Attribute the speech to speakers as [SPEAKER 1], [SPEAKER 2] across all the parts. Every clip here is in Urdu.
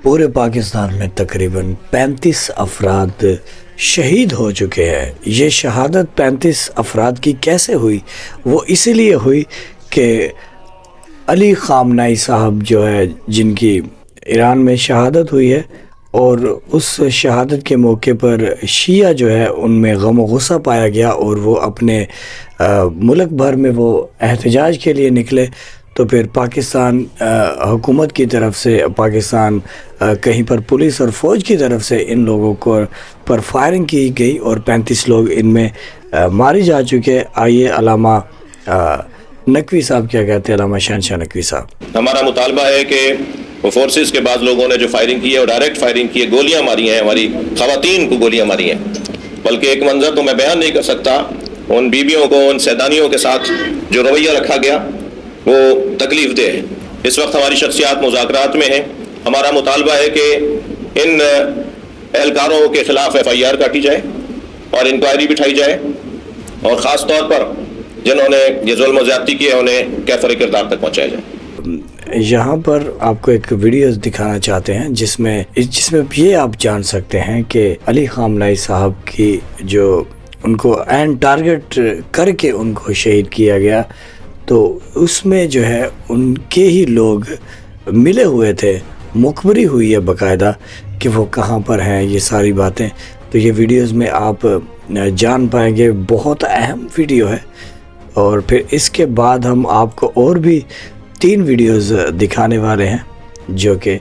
[SPEAKER 1] پورے پاکستان میں تقریباً 35 افراد شہید ہو چکے ہیں۔ یہ شہادت 35 افراد کی کیسے ہوئی؟ وہ اسی لیے ہوئی کہ علی خامنائی صاحب جو ہے، جن کی ایران میں شہادت ہوئی ہے، اور اس شہادت کے موقع پر شیعہ جو ہے ان میں غم و غصہ پایا گیا، اور وہ اپنے ملک بھر میں وہ احتجاج کے لیے نکلے۔ تو پھر پاکستان حکومت کی طرف سے، پاکستان کہیں پر پولیس اور فوج کی طرف سے ان لوگوں کو پر فائرنگ کی گئی، اور 35 لوگ ان میں مارے جا چکے۔ آئیے علامہ نقوی صاحب کیا کہتے ہیں، علامہ شہنشاہ نقوی صاحب۔
[SPEAKER 2] ہمارا مطالبہ ہے کہ وہ فورسز کے بعض لوگوں نے جو فائرنگ کی ہے، اور ڈائریکٹ فائرنگ کی ہے، گولیاں ماری ہیں، ہماری خواتین کو گولیاں ماری ہیں، بلکہ ایک منظر تو میں بیان نہیں کر سکتا، ان بیویوں کو، ان سیدانیوں کے ساتھ جو رویہ رکھا گیا وہ تکلیف دہ ہے۔ اس وقت ہماری شخصیات مذاکرات میں ہیں۔ ہمارا مطالبہ ہے کہ ان اہلکاروں کے خلاف FIR کاٹی جائے اور انکوائری بٹھائی جائے، اور خاص طور پر جنہوں نے یہ ظلم و زیادتی کیے انہیں کیفر کردار تک پہنچایا جائے۔
[SPEAKER 1] یہاں پر آپ کو ایک ویڈیوز دکھانا چاہتے ہیں جس میں یہ آپ جان سکتے ہیں کہ علی خامنائی صاحب کی جو ان کو عین ٹارگٹ کر کے ان کو شہید کیا گیا، تو اس میں جو ہے ان کے ہی لوگ ملے ہوئے تھے، مخبری ہوئی ہے باقاعدہ کہ وہ کہاں پر ہیں، یہ ساری باتیں تو یہ ویڈیوز میں آپ جان پائیں گے۔ بہت اہم ویڈیو ہے، اور پھر اس کے بعد ہم آپ کو اور بھی 3 ویڈیوز دکھانے والے ہیں جو کہ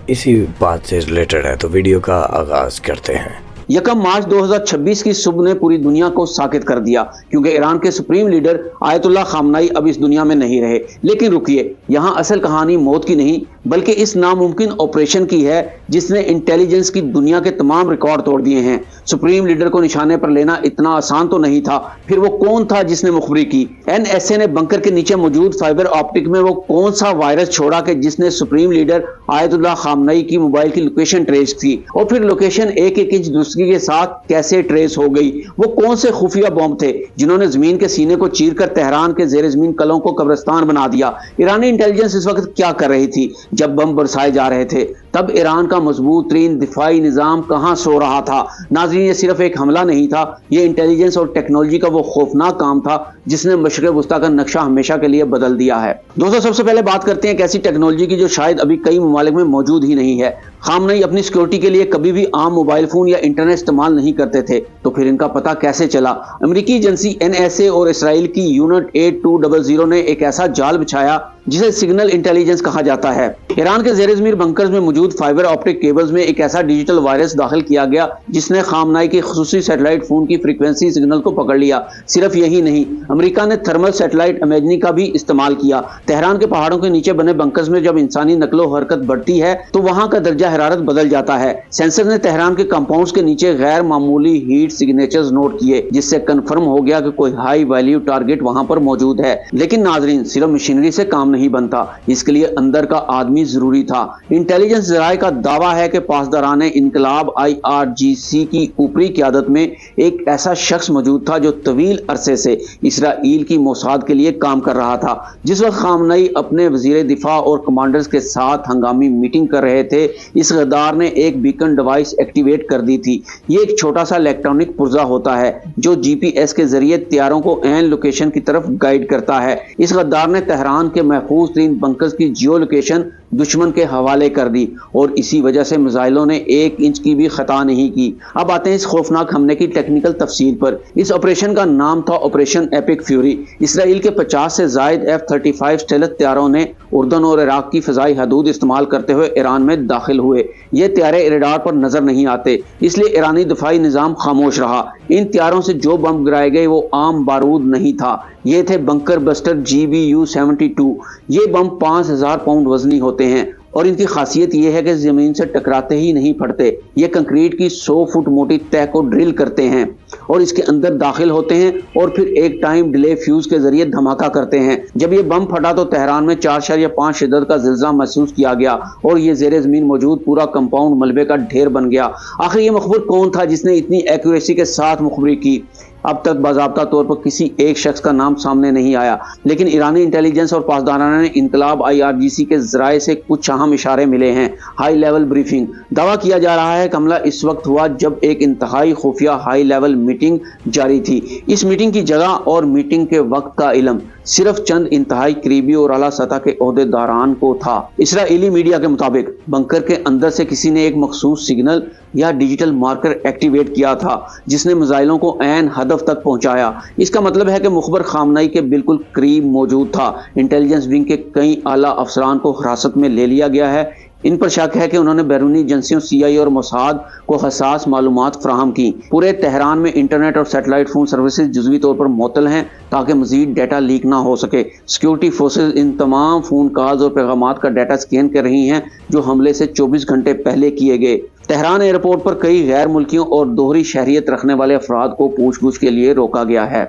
[SPEAKER 1] اسی بات سے ریلیٹڈ ہے۔ تو ویڈیو کا آغاز کرتے ہیں۔
[SPEAKER 3] 1 مارچ 2026 کی صبح نے پوری دنیا کو ساکت کر دیا، کیونکہ ایران کے سپریم لیڈر آیت اللہ خامنائی اب اس دنیا میں نہیں رہے۔ لیکن رکیے، یہاں اصل کہانی موت کی نہیں بلکہ اس ناممکن آپریشن کی ہے جس نے انٹیلیجنس کی دنیا کے تمام ریکارڈ توڑ دیے ہیں۔ سپریم لیڈر کو نشانے پر لینا اتنا آسان تو نہیں تھا۔ پھر وہ کون تھا جس نے مخبری کی؟ NSA نے بنکر کے نیچے موجود فائبر آپٹک میں وہ کون سا وائرس چھوڑا کہ جس نے سپریم لیڈر آیت اللہ خامنائی کی موبائل کی لوکیشن ٹریس کی، اور پھر لوکیشن ایک انچ دوسری کے ساتھ کیسے ٹریس ہو گئی؟ وہ کون سے خفیہ بم تھے جنہوں نے زمین کے سینے کو چیر کر تہران کے زیر زمین قلعوں کو قبرستان بنا دیا؟ ایرانی انٹیلیجنس اس وقت کیا کر رہی تھی جب بم برسائے جا رہے تھے؟ تب ایران کا مضبوط ترین دفاعی نظام کہاں سو رہا تھا؟ ناظرین، یہ صرف ایک حملہ نہیں تھا، یہ انٹیلیجنس اور ٹیکنالوجی کا وہ خوفناک کام تھا جس نے مشرق وسطیٰ کا نقشہ ہمیشہ کے لیے بدل دیا ہے۔ دوستو، سب سے پہلے بات کرتے ہیں ایک ایسی ٹیکنالوجی کی جو شاید ابھی کئی ممالک میں موجود ہی نہیں ہے۔ خامنائی اپنی سیکورٹی کے لیے کبھی بھی عام موبائل فون یا انٹرنیٹ استعمال نہیں کرتے تھے، تو پھر ان کا پتہ کیسے چلا؟ امریکی ایجنسی NSA اور اسرائیل کی یونٹ 8200 نے ایک ایسا جال بچھایا جسے سگنل انٹیلیجنس کہا جاتا ہے۔ ایران کے زیر زمین بنکرز میں موجود فائبر آپٹک کیبلز میں ایک ایسا ڈیجیٹل وائرس داخل کیا گیا جس نے خامنائی کے خصوصی سیٹلائٹ فون کی فریکوینسی سگنل کو پکڑ لیا۔ صرف یہی نہیں، امریکہ نے تھرمل سیٹلائٹ امیجنگ کا بھی استعمال کیا۔ تہران کے پہاڑوں کے نیچے بنے بنکرز میں جب انسانی نقل و حرکت بڑھتی ہے تو وہاں کا درجہ حرارت بدل جاتا ہے۔ سینسر نے تہران کے کمپاؤنڈز کے نیچے غیر معمولی ہیٹ سگنیچرز نوٹ کیے، جس سے کنفرم ہو گیا کہ کوئی ہائی ویلیو ٹارگٹ وہاں پر موجود ہے۔ لیکن ناظرین، صرف مشینری سے کام نہیں بنتا، اس کے لیے اندر کا آدمی ضروری تھا۔ انٹیلیجنس ذرائع کا دعویٰ ہے کہ پاسداران انقلاب IRGC کی اوپری قیادت میں ایک ایسا شخص موجود تھا جو طویل عرصے سے اسرائیل کی موساد کے لیے کام کر رہا تھا۔ جس وقت خامنائی اپنے وزیر دفاع اور کمانڈرز کے ساتھ ہنگامی میٹنگ کر رہے تھے، اس غدار نے ایک بیکن ڈیوائس ایکٹیویٹ کر دی تھی۔ یہ ایک چھوٹا سا الیکٹرانک پرزہ ہوتا ہے جو GPS کے ذریعے طیاروں کو عین لوکیشن کی طرف گائیڈ کرتا ہے۔ اس غدار نے تہران کے محفوظ ترین بنکرز کی جیو لوکیشن دشمن کے حوالے کر دی، اور اسی وجہ سے میزائلوں نے 1 انچ کی بھی خطا نہیں کی۔ اب آتے ہیں اس خوفناک حملے کی ٹیکنیکل تفصیل پر۔ اس آپریشن کا نام تھا آپریشن ایپک فیوری۔ اسرائیل کے 50 سے زائد F-35 اسٹیلتھ طیاروں نے اردن اور عراق کی فضائی حدود استعمال کرتے ہوئے ایران میں داخل ہوئے۔ یہ طیارے ریڈار پر نظر نہیں آتے، اس لیے ایرانی دفاعی نظام خاموش رہا۔ ان طیاروں سے جو بم گرائے گئے وہ عام بارود نہیں تھا، یہ تھے بنکر بسٹر GBU-72۔ یہ بم 5000 پاؤنڈ وزنی ہوتے ہیں، اور ان کی خاصیت یہ ہے کہ زمین سے ٹکراتے ہی نہیں پھٹتے۔ یہ کنکریٹ کی 100 فٹ موٹی تہ کو ڈرل کرتے ہیں اور اس کے اندر داخل ہوتے ہیں، اور پھر ایک ٹائم ڈیلے فیوز کے ذریعے دھماکہ کرتے ہیں۔ جب یہ بم پھٹا تو تہران میں 4.5 شدت کا زلزلہ محسوس کیا گیا، اور یہ زیر زمین موجود پورا کمپاؤنڈ ملبے کا ڈھیر بن گیا۔ آخر یہ مخبر کون تھا جس نے اتنی ایکوریسی کے ساتھ مخبری کی؟ اب تک باضابطہ طور پر کسی ایک شخص کا نام سامنے نہیں آیا، لیکن ایرانی انٹیلیجنس اور پاسداران انقلاب IRGC کے ذرائع سے کچھ اہم اشارے ملے ہیں۔ High level briefing. دعویٰ کیا جا رہا ہے کہ حملہ اس وقت ہوا جب ایک انتہائی خفیہ ہائی لیول میٹنگ جاری تھی۔ اس میٹنگ کی جگہ اور میٹنگ کے وقت کا علم صرف چند انتہائی قریبی اور اعلیٰ سطح کے عہدیداران کو تھا۔ اسرائیلی میڈیا کے مطابق بنکر کے اندر سے کسی نے ایک مخصوص سگنل یا ڈیجیٹل مارکر ایکٹیویٹ کیا تھا جس نے میزائلوں کو عین ہدف تک پہنچایا۔ اس کا مطلب ہے کہ مخبر خامنئی کے بالکل قریب موجود تھا۔ انٹیلیجنس ونگ کے کئی اعلیٰ افسران کو حراست میں لے لیا گیا ہے۔ ان پر شک ہے کہ انہوں نے بیرونی ایجنسیوں CIA اور موساد کو حساس معلومات فراہم کی۔ پورے تہران میں انٹرنیٹ اور سیٹلائٹ فون سروسز جزوی طور پر معطل ہیں تاکہ مزید ڈیٹا لیک نہ ہو سکے۔ سیکیورٹی فورسز ان تمام فون کالز اور پیغامات کا ڈیٹا سکین کر رہی ہیں جو حملے سے 24 گھنٹے پہلے کیے گئے۔ تہران ایئرپورٹ پر کئی غیر ملکیوں اور دوہری شہریت رکھنے والے افراد کو پوچھ گچھ کے لیے روکا گیا ہے۔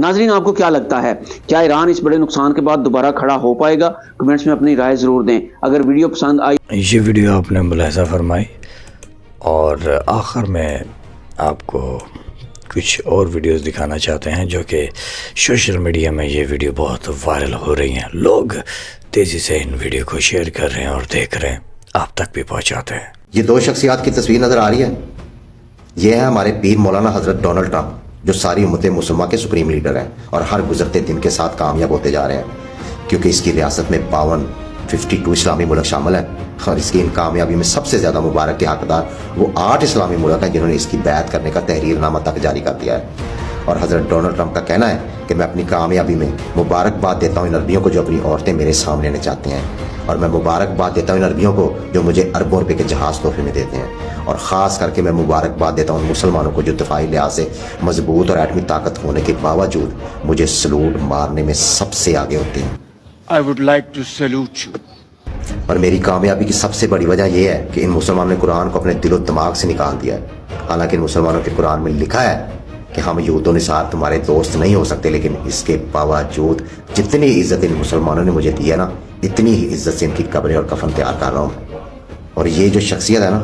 [SPEAKER 3] ناظرین، آپ کو کیا لگتا ہے؟ کیا ایران اس بڑے نقصان کے بعد دوبارہ کھڑا ہو پائے گا؟ کمنٹس میں اپنی رائے ضرور دیں۔ اگر ویڈیو پسند آئی،
[SPEAKER 1] یہ ویڈیو آپ نے ملاحظہ فرمائی، اور آخر میں آپ کو کچھ اور ویڈیوز دکھانا چاہتے ہیں جو کہ سوشل میڈیا میں یہ ویڈیو بہت وائرل ہو رہی ہیں۔ لوگ تیزی سے ان ویڈیو کو شیئر کر رہے ہیں اور دیکھ رہے ہیں، آپ تک بھی پہنچاتے ہیں۔
[SPEAKER 4] یہ دو شخصیات کی تصویر نظر آ رہی ہے، یہ ہے ہمارے پیر مولانا حضرت ڈونلڈ ٹرمپ جو ساری امت مسلمہ کے سپریم لیڈر ہیں اور ہر گزرتے دن کے ساتھ کامیاب ہوتے جا رہے ہیں، کیونکہ اس کی ریاست میں 52 اسلامی ملک شامل ہیں، اور اس کی ان کامیابی میں سب سے زیادہ مبارک کے حقدار وہ 8 اسلامی ملک ہیں جنہوں نے اس کی بیعت کرنے کا تحریر نامہ تک جاری کر دیا ہے۔ اور حضرت ڈونلڈ ٹرمپ کا کہنا ہے کہ میں اپنی کامیابی میں مبارکباد دیتا ہوں ان عربیوں کو جو اپنی عورتیں میرے سامنے لینے چاہتے ہیں، اور میں مبارکباد دیتا ہوں ان عربیوں کو جو مجھے اربوں روپے کے جہاز تحفے میں دیتے ہیں، اور خاص کر کے میں مبارکباد دیتا ہوں ان مسلمانوں کو جو دفاعی لحاظ سے مضبوط اور ایٹمی طاقت ہونے کے باوجود مجھے سلوٹ مارنے میں سب سے آگے ہوتے ہیں۔
[SPEAKER 5] I would like to salute you.
[SPEAKER 4] اور میری کامیابی کی سب سے بڑی وجہ یہ ہے کہ ان مسلمانوں نے قرآن کو اپنے دل و دماغ سے نکال دیا ہے۔ حالانکہ ان مسلمانوں کے قرآن میں لکھا ہے کہ ہم یہود و نصارہ تمہارے دوست نہیں ہو سکتے، لیکن اس کے باوجود جتنی عزت ان مسلمانوں نے مجھے دی ہے نا، اتنی ہی عزت سے ان کی قبریں اور کفن تیار کر رہا ہوں۔ اور یہ جو شخصیت ہے نا،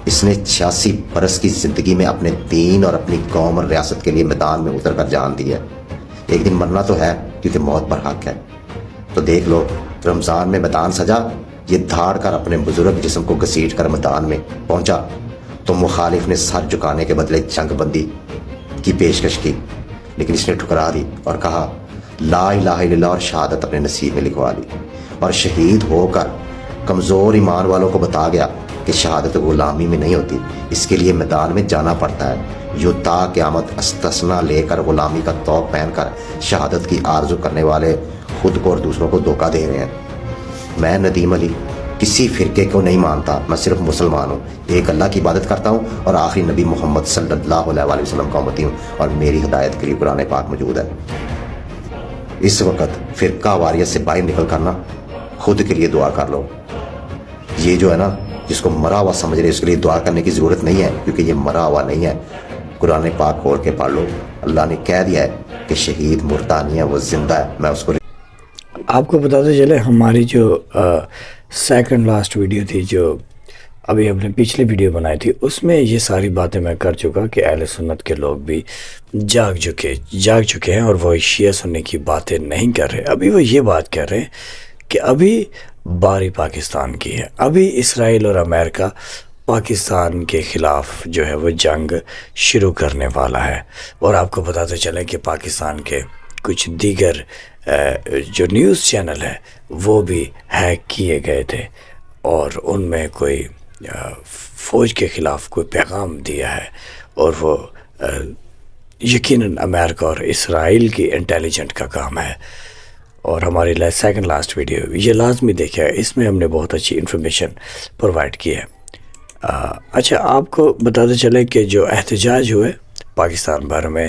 [SPEAKER 4] اس نے 86 برس کی زندگی میں اپنے دین اور اپنی قوم اور ریاست کے لیے میدان میں اتر کر جان دی ہے۔ ایک دن مرنا تو ہے کیونکہ موت برحق ہے۔ تو دیکھ لو، رمضان میں میدان سجا، یہ دھاڑ کر اپنے بزرگ جسم کو گھسیٹ کر میدان میں پہنچا تو مخالف نے سر جھکانے کے بدلے جنگ بندی کی پیشکش کی، لیکن اس نے ٹھکرا دی اور کہا لا الہ الا اللہ اور شہادت اپنے نصیب میں لکھوا لی، اور شہید ہو کر کمزور ایمان والوں کو بتا گیا کہ شہادت غلامی میں نہیں ہوتی، اس کے لیے میدان میں جانا پڑتا ہے۔ یوں تا قیامت استثنا لے کر غلامی کا طوق پہن کر شہادت کی آرزو کرنے والے خود کو اور دوسروں کو دھوکہ دے رہے ہیں۔ میں ندیم علی کسی فرقے کو نہیں مانتا، میں صرف مسلمان ہوں، ایک اللہ کی عبادت کرتا ہوں اور آخری نبی محمد صلی اللہ علیہ وآلہ وسلم کا امتی ہوں، اور میری ہدایت کے لیے قرآن پاک موجود ہے۔ اس وقت فرقہ واریت سے باہر نکل کر نا خود کے لیے دعا کر لو۔ یہ جو ہے نا، جس کو مرا ہوا سمجھ رہے اس کے لیے دعا کرنے کی ضرورت نہیں ہے، کیونکہ یہ مرا ہوا نہیں ہے۔ قرآن پاک کھول کے پڑھ لو، اللہ نے کہہ دیا ہے کہ شہید مردہ نہیں ہے، وہ زندہ ہے۔ میں اس کو
[SPEAKER 1] آپ کو بتاتے چلے، ہماری جو سیکنڈ لاسٹ ویڈیو تھی جو ابھی ہم نے پچھلی ویڈیو بنائی تھی، اس میں یہ ساری باتیں میں کر چکا کہ اہل سنت کے لوگ بھی جاگ چکے ہیں اور وہ شیعہ سنی کی باتیں نہیں کر رہے۔ ابھی وہ یہ بات کر رہے ہیں کہ ابھی باری پاکستان کی ہے، ابھی اسرائیل اور امریکہ پاکستان کے خلاف جو ہے وہ جنگ شروع کرنے والا ہے۔ اور آپ کو بتاتے چلیں کہ پاکستان کے کچھ دیگر جو نیوز چینل ہے وہ بھی ہیک کیے گئے تھے، اور ان میں کوئی فوج کے خلاف کوئی پیغام دیا ہے، اور وہ یقیناً امریکہ اور اسرائیل کی انٹیلیجنٹ کا کام ہے۔ اور ہماری سیکنڈ لاسٹ ویڈیو یہ لازمی دیکھیں، اس میں ہم نے بہت اچھی انفارمیشن پرووائڈ کی ہے۔ اچھا، آپ کو بتاتے چلیں کہ جو احتجاج ہوئے پاکستان بھر میں،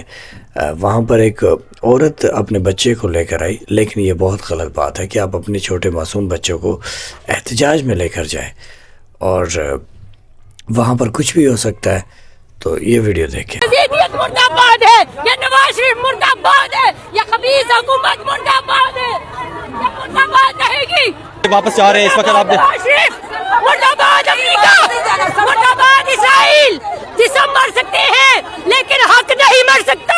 [SPEAKER 1] وہاں پر ایک عورت اپنے بچے کو لے کر آئی، لیکن یہ بہت غلط بات ہے کہ آپ اپنے چھوٹے معصوم بچوں کو احتجاج میں لے کر جائیں، اور وہاں پر کچھ بھی ہو سکتا ہے۔ تو یہ ویڈیو دیکھیں۔
[SPEAKER 6] یزیدیت مردہ باد ہے، یہ نواز شریف مردہ باد ہے، یہ خبیث حکومت مردہ باد ہے، یہ مردہ باد رہے گی۔
[SPEAKER 5] واپس جا رہے ہیں اس وقت آپ
[SPEAKER 6] نواز شریف مردہ باد، امریکہ مردہ باد، اسرائیل۔ جسم مر سکتے ہیں لیکن حق نہیں مر سکتا۔